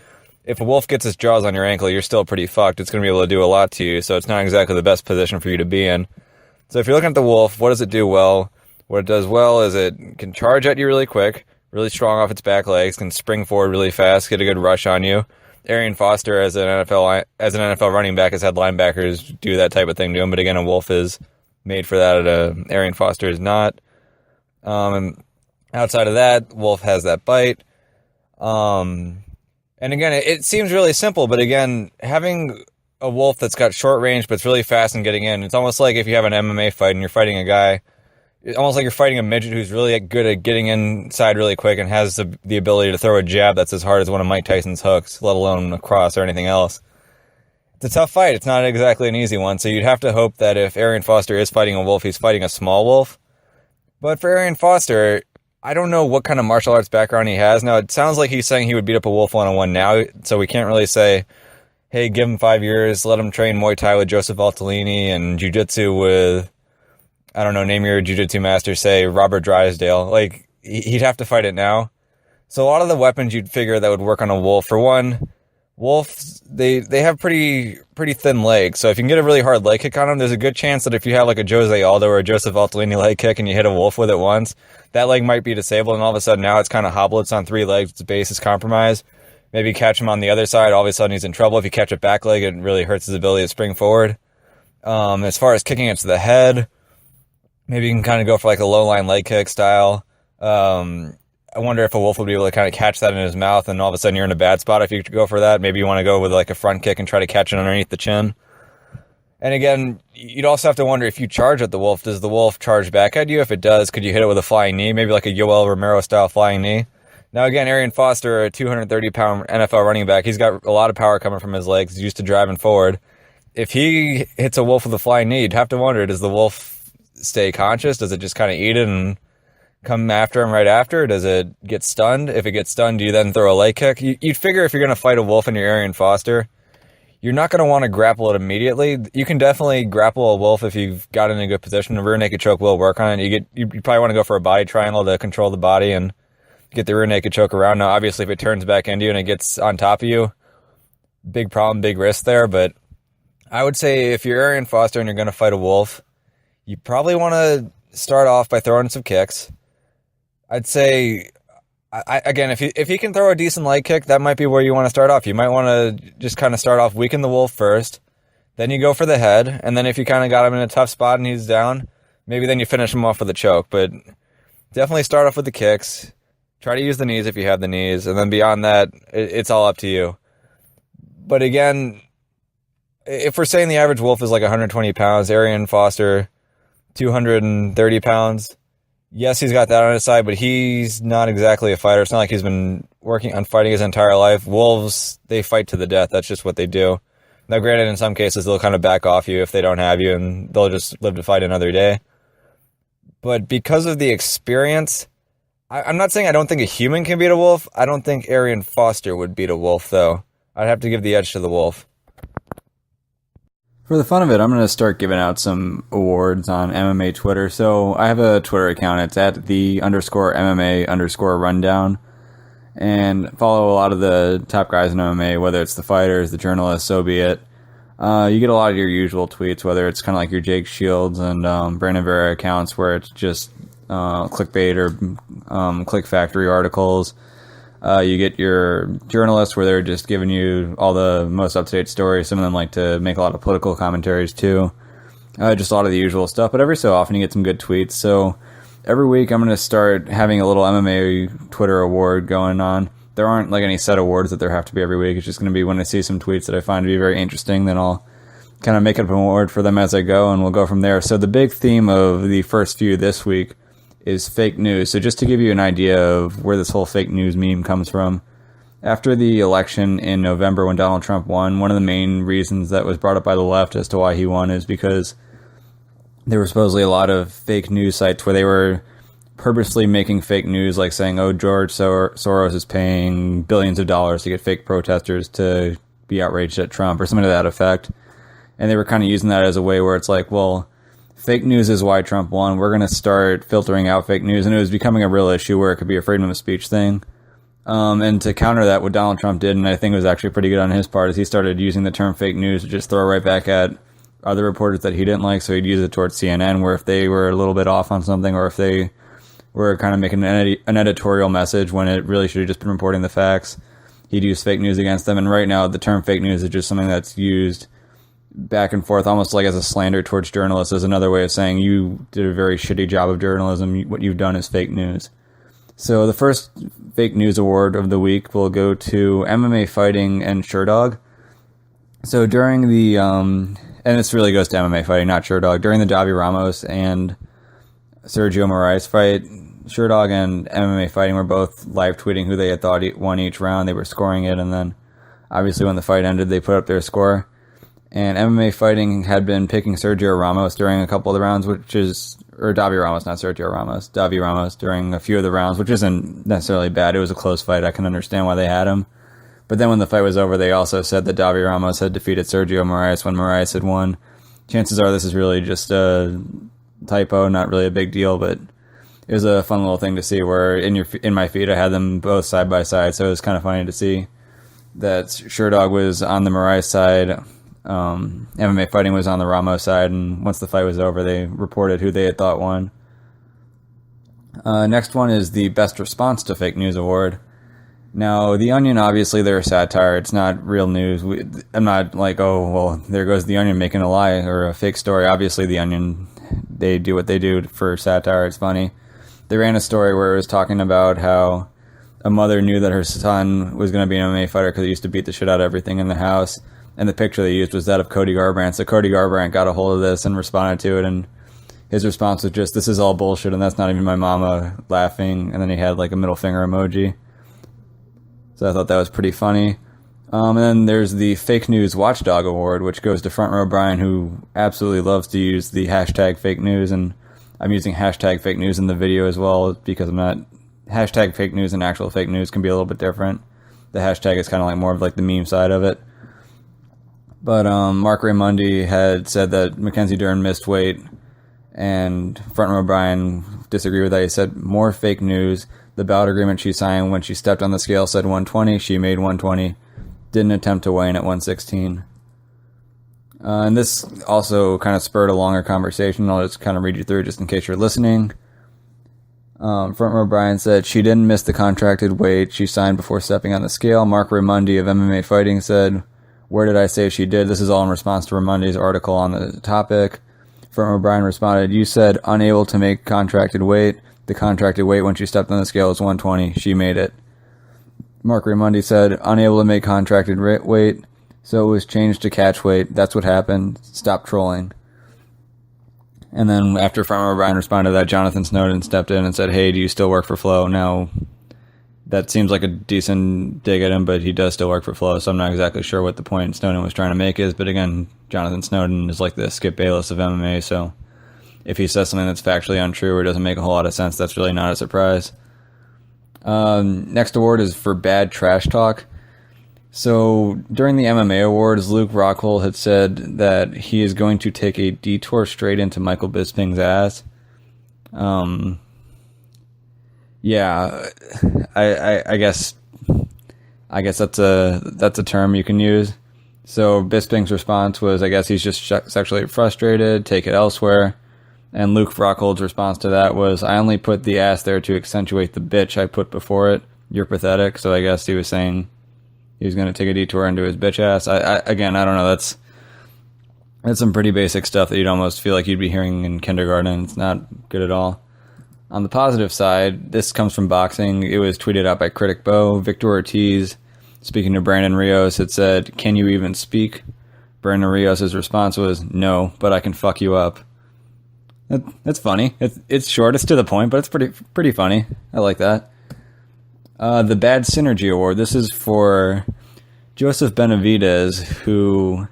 if a wolf gets its jaws on your ankle, you're still pretty fucked. It's going to be able to do a lot to you, so it's not exactly the best position for you to be in. So if you're looking at the wolf, what does it do well? What it does well is it can charge at you really quick, really strong off its back legs, can spring forward really fast, get a good rush on you. Arian Foster, as an NFL running back, has had linebackers do that type of thing to him, but again, a wolf is made for that. Arian Foster is not. And outside of that, wolf has that bite. And again, it seems really simple, but again, having a wolf that's got short range but it's really fast and getting in, it's almost like if you have an MMA fight and you're fighting a guy, it's almost like you're fighting a midget who's really good at getting inside really quick and has the ability to throw a jab that's as hard as one of Mike Tyson's hooks, let alone a cross or anything else. It's a tough fight. It's not exactly an easy one, so you'd have to hope that if Arian Foster is fighting a wolf, he's fighting a small wolf. But for Arian Foster, I don't know what kind of martial arts background he has. Now, it sounds like he's saying he would beat up a wolf one-on-one now, so we can't really say hey, give him 5 years, let him train Muay Thai with Joseph Altolini and Jiu-Jitsu with, I don't know, name your Jiu-Jitsu master, say Robert Drysdale. Like, he'd have to fight it now. So a lot of the weapons you'd figure that would work on a wolf, for one, wolves, they have pretty thin legs. So if you can get a really hard leg kick on them, there's a good chance that if you have like a Jose Aldo or a Joseph Altolini leg kick and you hit a wolf with it once, that leg might be disabled, and all of a sudden now it's kind of hobbled. It's on 3 legs. Its base is compromised. Maybe catch him on the other side. All of a sudden he's in trouble. If you catch a back leg, it really hurts his ability to spring forward. As far as kicking it to the head, maybe you can kind of go for like a low line leg kick style. I wonder if a wolf would be able to kind of catch that in his mouth, and all of a sudden you're in a bad spot if you go for that. Maybe you want to go with like a front kick and try to catch it underneath the chin. And again, you'd also have to wonder, if you charge at the wolf, does the wolf charge back at you? If it does, could you hit it with a flying knee? Maybe like a Yoel Romero style flying knee. Now again, Arian Foster, a 230-pound NFL running back, he's got a lot of power coming from his legs. He's used to driving forward. If he hits a wolf with a flying knee, you'd have to wonder, does the wolf stay conscious? Does it just kind of eat it and come after him right after? Does it get stunned? If it gets stunned, do you then throw a leg kick? You'd figure if you're going to fight a wolf and you're Arian Foster, you're not going to want to grapple it immediately. You can definitely grapple a wolf if you've got it in a good position. A rear naked choke will work on it. You probably want to go for a body triangle to control the body and get the rear naked choke around. Now, obviously, if it turns back into you and it gets on top of you, big problem, big risk there. But I would say if you're Arian Foster and you're going to fight a wolf, you probably want to start off by throwing some kicks. I'd say, again, if he can throw a decent leg kick, that might be where you want to start off. You might want to just kind of start off weaken the wolf first, then you go for the head, and then if you kind of got him in a tough spot and he's down, maybe then you finish him off with a choke. But definitely start off with the kicks. Try to use the knees if you have the knees, and then beyond that, it's all up to you. But again, if we're saying the average wolf is like 120 pounds, Arian Foster, 230 pounds, yes, he's got that on his side, but he's not exactly a fighter. It's not like he's been working on fighting his entire life. Wolves, they fight to the death. That's just what they do. Now, granted, in some cases, they'll kind of back off you if they don't have you, and they'll just live to fight another day. But because of the experience, I'm not saying I don't think a human can beat a wolf. I don't think Arian Foster would beat a wolf, though. I'd have to give the edge to the wolf. For the fun of it, I'm going to start giving out some awards on MMA Twitter. So I have a Twitter account. It's at @the_MMA_rundown. And follow a lot of the top guys in MMA, whether it's the fighters, the journalists, so be it. You get a lot of your usual tweets, whether it's kind of like your Jake Shields and Brandon Vera accounts where it's just clickbait or click factory articles. You get your journalists where they're just giving you all the most up-to-date stories. Some of them like to make a lot of political commentaries too. Just a lot of the usual stuff. But every so often you get some good tweets. So every week I'm going to start having a little MMA Twitter award going on. There aren't like any set awards that there have to be every week. It's just going to be when I see some tweets that I find to be very interesting, then I'll kind of make up an award for them as I go, and we'll go from there. So the big theme of the first few this week is fake news. So just to give you an idea of where this whole fake news meme comes from, after the election in November when Donald Trump won, one of the main reasons that was brought up by the left as to why he won is because there were supposedly a lot of fake news sites where they were purposely making fake news, like saying, oh, George Soros is paying billions of dollars to get fake protesters to be outraged at Trump or something to that effect. And they were kind of using that as a way where it's like, well, fake news is why Trump won. We're going to start filtering out fake news. And it was becoming a real issue where it could be a freedom of speech thing. And to counter that, what Donald Trump did, and I think it was actually pretty good on his part, is he started using the term fake news to just throw right back at other reporters that he didn't like. So he'd use it towards CNN, where if they were a little bit off on something, or if they were kind of making an editorial message when it really should have just been reporting the facts, he'd use fake news against them. And right now, the term fake news is just something that's used back and forth, almost like as a slander towards journalists, as another way of saying you did a very shitty job of journalism. What you've done is fake news. So the first fake news award of the week will go to MMA Fighting and Sherdog. So during the, and this really goes to MMA Fighting, not Sherdog, during the Davi Ramos and Sergio Moraes fight, Sherdog and MMA Fighting were both live tweeting who they had thought won each round. They were scoring it, and then obviously when the fight ended, they put up their score. And MMA Fighting had been picking Sergio Ramos during a couple of the rounds, or Davi Ramos, not Sergio Ramos, Davi Ramos during a few of the rounds, which isn't necessarily bad. It was a close fight. I can understand why they had him. But then when the fight was over, they also said that Davi Ramos had defeated Sergio Moraes when Moraes had won. Chances are this is really just a typo, not really a big deal, but it was a fun little thing to see where in my feed I had them both side by side, so it was kind of funny to see that Sherdog was on the Moraes side, MMA Fighting was on the Ramos side, and once the fight was over, they reported who they had thought won. Next one is the Best Response to Fake News Award. Now, The Onion, obviously, they're a satire. It's not real news. I'm not like, oh, well, there goes The Onion making a lie or a fake story. Obviously, The Onion, they do what they do for satire. It's funny. They ran a story where it was talking about how a mother knew that her son was going to be an MMA fighter because he used to beat the shit out of everything in the house. And the picture they used was that of Cody Garbrandt. So Cody Garbrandt got a hold of this and responded to it, and his response was just, "This is all bullshit, and that's not even my mama," laughing. And then he had like a middle finger emoji. So I thought that was pretty funny. And then there's the Fake News Watchdog Award, which goes to Front Row Brian, who absolutely loves to use the hashtag fake news. And I'm using hashtag fake news in the video as well because I'm not... Hashtag fake news and actual fake news can be a little bit different. The hashtag is kind of like more of like the meme side of it. But Mark Raimondi had said that Mackenzie Dern missed weight, and Front Row Brian disagreed with that. He said, "More fake news. The bout agreement she signed when she stepped on the scale said 120. She made 120. Didn't attempt to weigh in at 116. And this also kind of spurred a longer conversation. I'll just kind of read you through just in case you're listening. Front Row Brian said, "She didn't miss the contracted weight she signed before stepping on the scale." Mark Raimondi of MMA Fighting said, "Where did I say she did?" This is all in response to Raimondi's article on the topic. Front Row Brian responded, "You said unable to make contracted weight. The contracted weight when she stepped on the scale was 120. She made it." Mark Raimondi said, "Unable to make contracted weight, so it was changed to catch weight. That's what happened. Stop trolling." And then after Front Row Brian responded to that, Jonathan Snowden stepped in and said, "Hey, do you still work for Flow?" Now, that seems like a decent dig at him, but he does still work for Flow, so I'm not exactly sure what the point Snowden was trying to make is. But again, Jonathan Snowden is like the Skip Bayless of MMA, so if he says something that's factually untrue or doesn't make a whole lot of sense, that's really not a surprise. Next award is for bad trash talk. So during the MMA Awards, Luke Rockhold had said that he is going to take a detour straight into Michael Bisping's ass. Yeah, I guess that's a term you can use. So Bisping's response was, I guess he's just sexually frustrated, take it elsewhere. And Luke Rockhold's response to that was, "I only put the ass there to accentuate the bitch I put before it. You're pathetic." So I guess he was saying he was going to take a detour into his bitch ass. I don't know. That's some pretty basic stuff that you'd almost feel like you'd be hearing in kindergarten. It's not good at all. On the positive side, this comes from boxing. It was tweeted out by Critic Bo. Victor Ortiz, speaking to Brandon Rios, had said, "Can you even speak?" Brandon Rios' response was, "No, but I can fuck you up." That's funny. It's short, it's to the point, but it's pretty funny. I like that. The Bad Synergy Award. This is for Joseph Benavidez, who...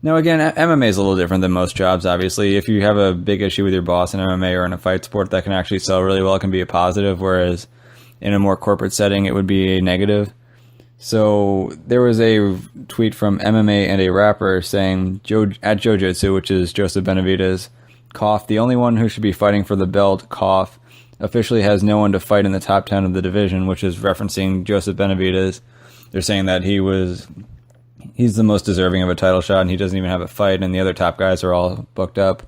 Now, again, MMA is a little different than most jobs, obviously. If you have a big issue with your boss in MMA or in a fight sport, that can actually sell really well. It can be a positive, whereas in a more corporate setting, it would be a negative. So there was a tweet from MMA and a rapper saying, at Jojutsu, which is Joseph Benavidez, cough, "The only one who should be fighting for the belt, cough, officially has no one to fight in the top 10 of the division," which is referencing Joseph Benavidez. They're saying that he's the most deserving of a title shot, and he doesn't even have a fight, and the other top guys are all booked up.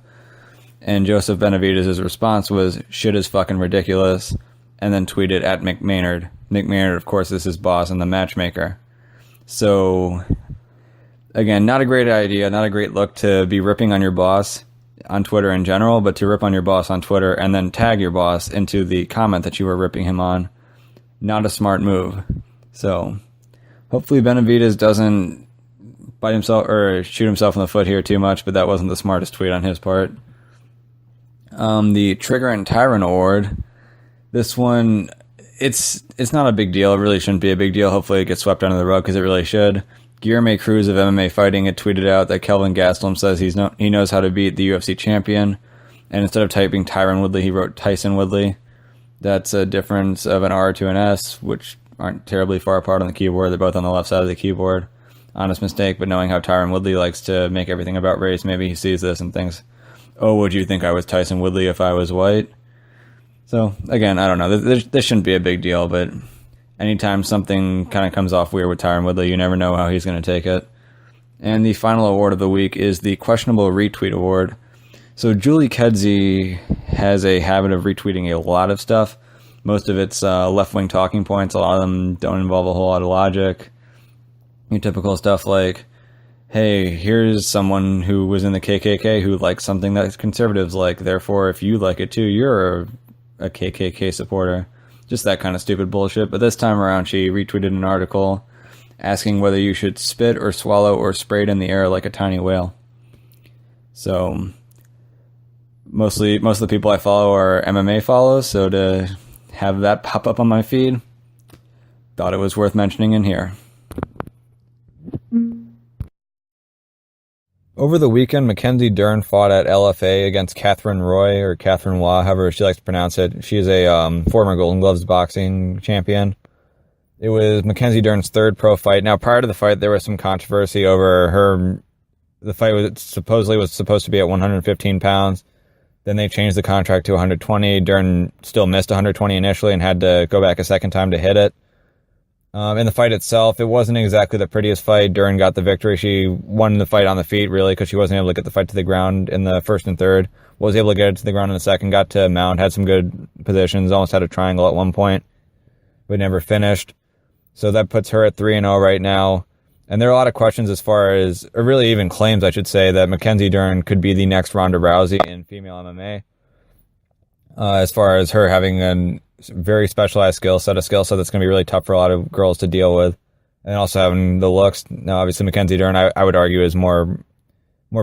And Joseph Benavidez' response was, "Shit is fucking ridiculous," and then tweeted at Mick Maynard. Mick Maynard, of course, is his boss and the matchmaker. So, again, not a great idea, not a great look to be ripping on your boss on Twitter in general, but to rip on your boss on Twitter and then tag your boss into the comment that you were ripping him on. Not a smart move. So, hopefully Benavidez doesn't bite himself or shoot himself in the foot here too much, but that wasn't the smartest tweet on his part. The Trigger and Tyrant Award. This one, it's not a big deal. It really shouldn't be a big deal. Hopefully it gets swept under the rug because it really should. Guilherme Cruz of MMA Fighting had tweeted out that Kelvin Gastelum says he knows how to beat the UFC champion, and instead of typing Tyron Woodley, he wrote Tyson Woodley. That's a difference of an R to an S, which aren't terribly far apart on the keyboard. They're both on the left side of the keyboard. Honest mistake, but knowing how Tyron Woodley likes to make everything about race, maybe he sees this and thinks, oh, would you think I was Tyson Woodley if I was white? So, again, I don't know. This shouldn't be a big deal, but anytime something kind of comes off weird with Tyron Woodley, you never know how he's going to take it. And the final award of the week is the Questionable Retweet Award. So Julie Kedzie has a habit of retweeting a lot of stuff. Most of it's left-wing talking points. A lot of them don't involve a whole lot of logic. Your typical stuff like, hey, here's someone who was in the KKK who likes something that conservatives like. Therefore, if you like it too, you're a KKK supporter. Just that kind of stupid bullshit. But this time around, she retweeted an article asking whether you should spit or swallow or spray it in the air like a tiny whale. So, most of the people I follow are MMA follows, so to have that pop up on my feed, thought it was worth mentioning in here. Over the weekend, Mackenzie Dern fought at LFA against Catherine Roy, or Catherine Roy, however she likes to pronounce it. She is a former Golden Gloves boxing champion. It was Mackenzie Dern's third pro fight. Now, prior to the fight, there was some controversy over her. The fight was supposed to be at 115 pounds. Then they changed the contract to 120. Dern still missed 120 initially and had to go back a second time to hit it. In the fight itself, it wasn't exactly the prettiest fight. Dern got the victory. She won the fight on the feet, really, because she wasn't able to get the fight to the ground in the first and third. Was able to get it to the ground in the second, got to mount, had some good positions, almost had a triangle at one point, but never finished. So that puts her at 3-0 right now. And there are a lot of questions as far as, or really even claims, I should say, that Mackenzie Dern could be the next Ronda Rousey in female MMA. As far as her having a very specialized skill set that's going to be really tough for a lot of girls to deal with. And also having the looks. Now, obviously, Mackenzie Dern, I would argue, is more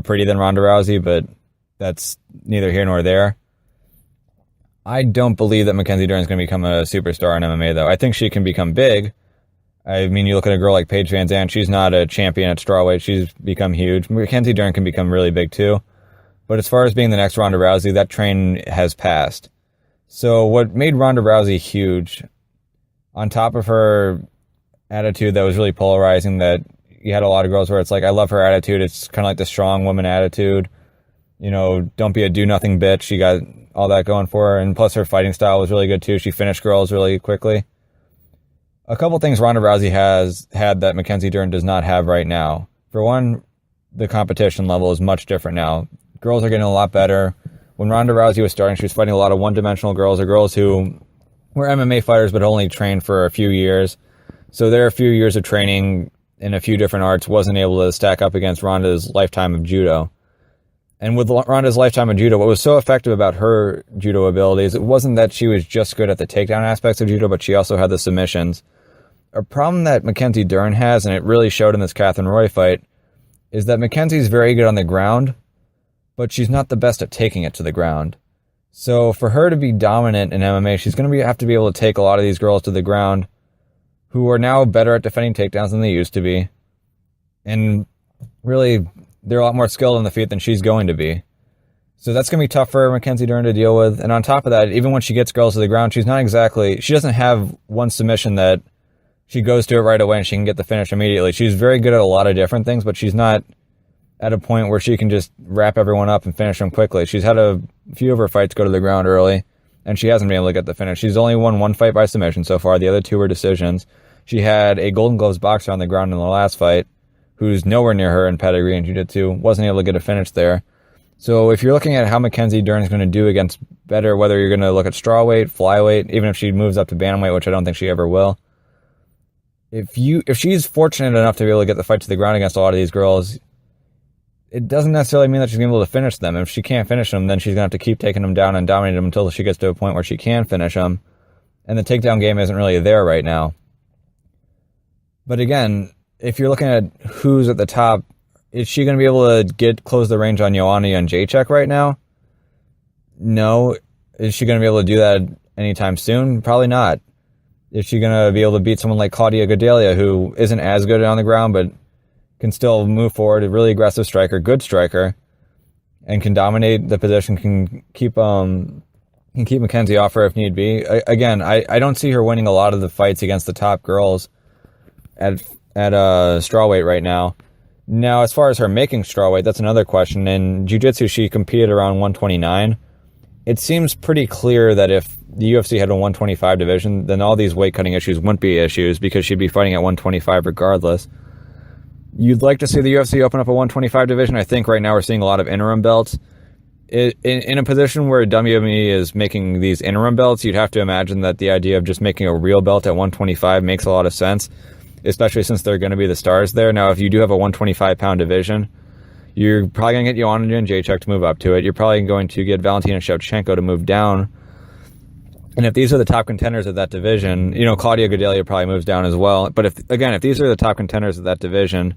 pretty than Ronda Rousey, but that's neither here nor there. I don't believe that Mackenzie Dern is going to become a superstar in MMA, though. I think she can become big. I mean, you look at a girl like Paige Van Zandt, she's not a champion at strawweight. She's become huge. Mackenzie Dern can become really big, too. But as far as being the next Ronda Rousey, that train has passed. So what made Ronda Rousey huge, on top of her attitude that was really polarizing, that you had a lot of girls where it's like, I love her attitude. It's kind of like the strong woman attitude. You know, don't be a do-nothing bitch. She got all that going for her. And plus her fighting style was really good, too. She finished girls really quickly. A couple things Ronda Rousey has had that Mackenzie Dern does not have right now. For one, the competition level is much different now. Girls are getting a lot better. When Ronda Rousey was starting, she was fighting a lot of one-dimensional girls, or girls who were MMA fighters but only trained for a few years. So their few years of training in a few different arts wasn't able to stack up against Ronda's lifetime of judo. And with Ronda's lifetime of judo, what was so effective about her judo abilities, it wasn't that she was just good at the takedown aspects of judo, but she also had the submissions. A problem that Mackenzie Dern has, and it really showed in this Catherine Roy fight, is that Mackenzie's very good on the ground, but she's not the best at taking it to the ground. So for her to be dominant in MMA, she's going to have to be able to take a lot of these girls to the ground who are now better at defending takedowns than they used to be. And really, they're a lot more skilled on the feet than she's going to be. So that's going to be tough for Mackenzie Dern to deal with. And on top of that, even when she gets girls to the ground, she doesn't have one submission that she goes to it right away and she can get the finish immediately. She's very good at a lot of different things, but she's not at a point where she can just wrap everyone up and finish them quickly. She's had a few of her fights go to the ground early, and she hasn't been able to get the finish. She's only won one fight by submission so far. The other two were decisions. She had a Golden Gloves boxer on the ground in the last fight who's nowhere near her in pedigree and jiu-jitsu, wasn't able to get a finish there. So if you're looking at how Mackenzie Dern is going to do against better, whether you're going to look at strawweight, flyweight, even if she moves up to bantamweight, which I don't think she ever will, if she's fortunate enough to be able to get the fight to the ground against a lot of these girls, it doesn't necessarily mean that she's going to be able to finish them. If she can't finish them, then she's going to have to keep taking them down and dominating them until she gets to a point where she can finish them. And the takedown game isn't really there right now. But again, if you're looking at who's at the top, is she going to be able to close the range on Joanna Jędrzejczyk right now? No. Is she going to be able to do that anytime soon? Probably not. Is she going to be able to beat someone like Claudia Gadelha, who isn't as good on the ground, but can still move forward, a really aggressive striker, good striker, and can dominate the position, can keep can keep Mackenzie off her if need be. Again, I don't see her winning a lot of the fights against the top girls at strawweight right now. Now, as far as her making strawweight, that's another question. In jiu-jitsu, she competed around 129. It seems pretty clear that if the UFC had a 125 division, then all these weight cutting issues wouldn't be issues because she'd be fighting at 125 regardless. You'd like to see the UFC open up a 125 division. I think right now we're seeing a lot of interim belts. In a position where WWE is making these interim belts, you'd have to imagine that the idea of just making a real belt at 125 makes a lot of sense, especially since they're going to be the stars there. Now, if you do have a 125-pound division, you're probably going to get Joanna Jędrzejczyk to move up to it. You're probably going to get Valentina Shevchenko to move down. And if these are the top contenders of that division, Claudia Gadelha probably moves down as well. But if these are the top contenders of that division,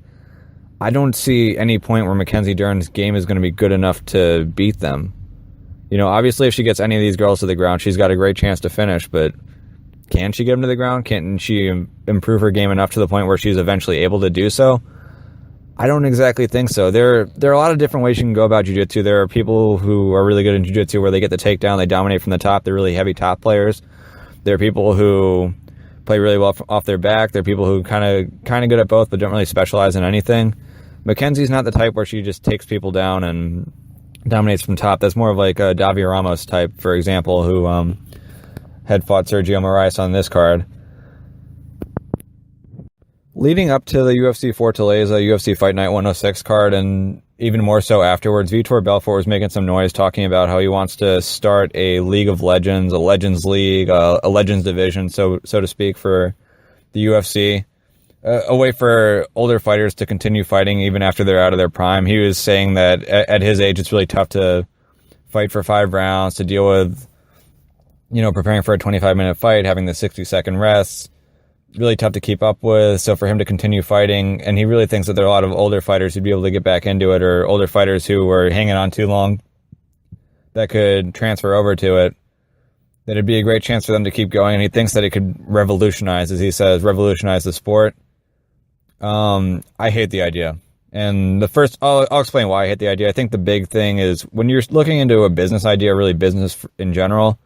I don't see any point where Mackenzie Dern's game is going to be good enough to beat them. Obviously if she gets any of these girls to the ground, she's got a great chance to finish, but can she get them to the ground? Can she improve her game enough to the point where she's eventually able to do so? I don't exactly think so. There are a lot of different ways you can go about jiu-jitsu. There are people who are really good in jiu-jitsu where they get the takedown, they dominate from the top, they're really heavy top players. There are people who play really well off their back. There are people who kind of good at both but don't really specialize in anything. Mackenzie's not the type where she just takes people down and dominates from top. That's more of like a Davi Ramos type, for example, who had fought Sergio Moraes on this card. Leading up to the UFC Fortaleza UFC Fight Night 106 card, and even more so afterwards, Vitor Belfort was making some noise talking about how he wants to start a League of Legends, a Legends League, a Legends division, so to speak, for the UFC. A way for older fighters to continue fighting even after they're out of their prime. He was saying that at his age, it's really tough to fight for 5 rounds, to deal with, preparing for a 25-minute fight, having the 60-second rests. Really tough to keep up with. So for him to continue fighting, and he really thinks that there are a lot of older fighters who'd be able to get back into it, or older fighters who were hanging on too long that could transfer over to it, that it'd be a great chance for them to keep going. And he thinks that it could revolutionize, as he says, revolutionize the sport. I hate the idea. And I'll explain why I hate the idea. I think the big thing is when you're looking into a business idea, really business in general,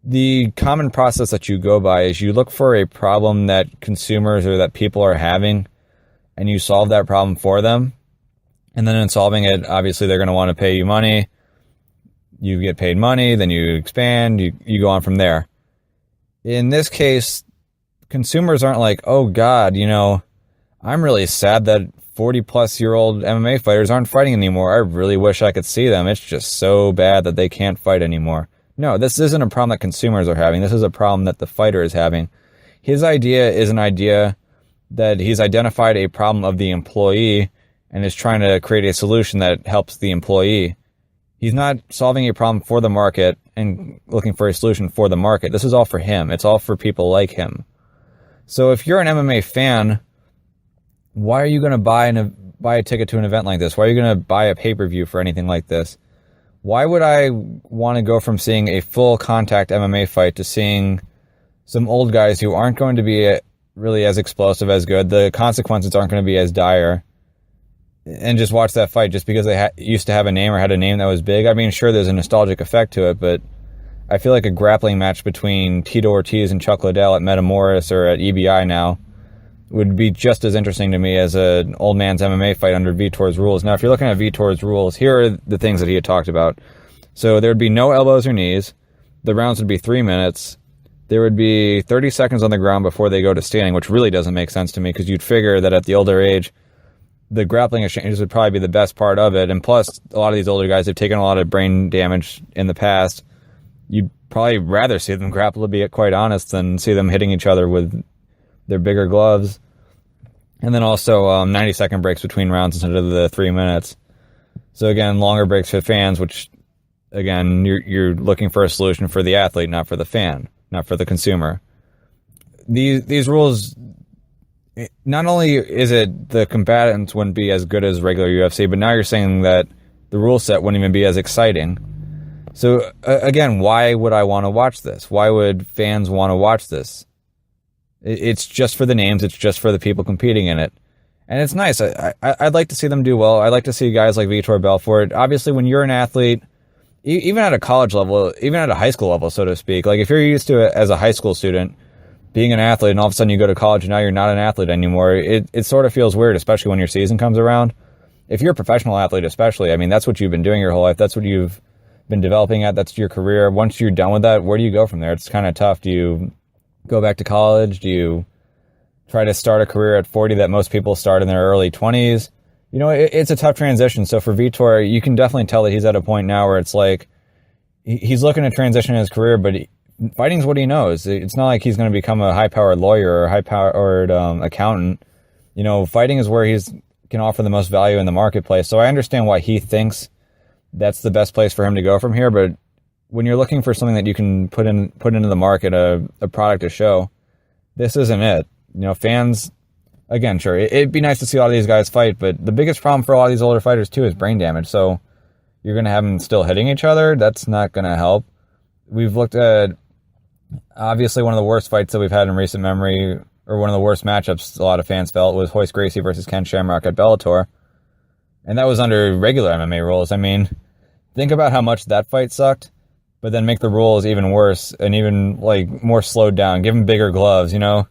the common process that you go by is you look for a problem that consumers or that people are having, and you solve that problem for them. And then in solving it, obviously they're going to want to pay you money. You get paid money, then you expand, you go on from there. In this case, consumers aren't like, oh God, I'm really sad that 40-plus-year-old MMA fighters aren't fighting anymore. I really wish I could see them. It's just so bad that they can't fight anymore. No, this isn't a problem that consumers are having. This is a problem that the fighter is having. His idea is an idea that he's identified a problem of the employee and is trying to create a solution that helps the employee. He's not solving a problem for the market and looking for a solution for the market. This is all for him. It's all for people like him. So if you're an MMA fan, why are you going to buy a ticket to an event like this? Why are you going to buy a pay-per-view for anything like this? Why would I want to go from seeing a full contact MMA fight to seeing some old guys who aren't going to be really as explosive, as good? The consequences aren't going to be as dire, and just watch that fight just because they used to have a name or had a name that was big? I mean, sure, there's a nostalgic effect to it, but I feel like a grappling match between Tito Ortiz and Chuck Liddell at Metamoris or at EBI now would be just as interesting to me as an old man's MMA fight under Vitor's rules. Now, if you're looking at Vitor's rules, here are the things that he had talked about. So there would be no elbows or knees. The rounds would be 3 minutes. There would be 30 seconds on the ground before they go to standing, which really doesn't make sense to me because you'd figure that at the older age, the grappling exchanges would probably be the best part of it. And plus, a lot of these older guys have taken a lot of brain damage in the past. You'd probably rather see them grapple, to be quite honest, than see them hitting each other with their bigger gloves. And then also 90-second breaks between rounds instead of the 3 minutes. So again, longer breaks for fans, which, again, you're looking for a solution for the athlete, not for the fan, not for the consumer. These rules, not only is it the combatants wouldn't be as good as regular UFC, but now you're saying that the rule set wouldn't even be as exciting. So again, why would I want to watch this? Why would fans want to watch this? It's just for the names. It's just for the people competing in it. And it's nice. I'd like to see them do well. I'd like to see guys like Vitor Belfort. Obviously, when you're an athlete, even at a college level, even at a high school level, so to speak, like if you're used to it as a high school student, being an athlete, and all of a sudden you go to college and now you're not an athlete anymore, it sort of feels weird, especially when your season comes around. If you're a professional athlete especially, I mean, that's what you've been doing your whole life. That's what you've been developing at. That's your career. Once you're done with that, where do you go from there? It's kind of tough. Do you go back to college? Do you try to start a career at 40 that most people start in their early 20s? You know, it's a tough transition. So for Vitor, you can definitely tell that he's at a point now where it's like he's looking to transition in his career, but fighting's what he knows. It's not like he's going to become a high-powered lawyer or a high-powered accountant. You know, fighting is where he's can offer the most value in the marketplace. So I understand why he thinks that's the best place for him to go from here. But when you're looking for something that you can put into the market, a product to show, this isn't it. You know, fans, again, sure, it'd be nice to see a lot of these guys fight, but the biggest problem for a lot of these older fighters too is brain damage. So you're going to have them still hitting each other. That's not going to help. We've looked at, obviously, one of the worst fights that we've had in recent memory, or one of the worst matchups a lot of fans felt, was Royce Gracie versus Ken Shamrock at Belfort. And that was under regular MMA rules. I mean, think about how much that fight sucked, but then make the rules even worse and even like more slowed down. Give them bigger gloves, you know?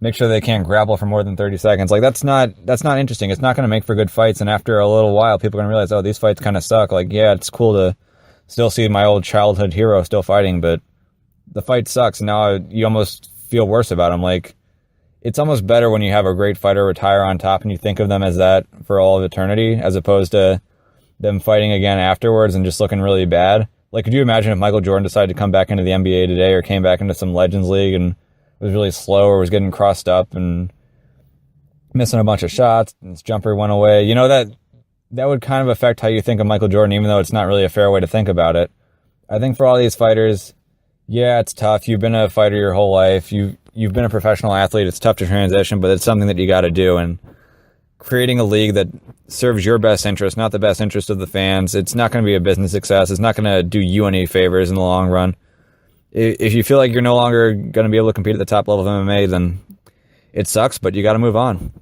Make sure they can't grapple for more than 30 seconds. Like, that's not interesting. It's not going to make for good fights. And after a little while, people are going to realize, oh, these fights kind of suck. Like, yeah, it's cool to still see my old childhood hero still fighting, but the fight sucks. And now you almost feel worse about him. Like, it's almost better when you have a great fighter retire on top and you think of them as that for all of eternity, as opposed to them fighting again afterwards and just looking really bad. Like, could you imagine if Michael Jordan decided to come back into the NBA today, or came back into some Legends League and was really slow, or was getting crossed up and missing a bunch of shots and his jumper went away? You know, that would kind of affect how you think of Michael Jordan, even though it's not really a fair way to think about it. I think for all these fighters, yeah, it's tough. You've been a fighter your whole life. You've been a professional athlete. It's tough to transition, but it's something that you got to do. And creating a league that serves your best interest, not the best interest of the fans, it's not going to be a business success. It's not going to do you any favors in the long run. If you feel like you're no longer going to be able to compete at the top level of MMA, then it sucks, but you got to move on.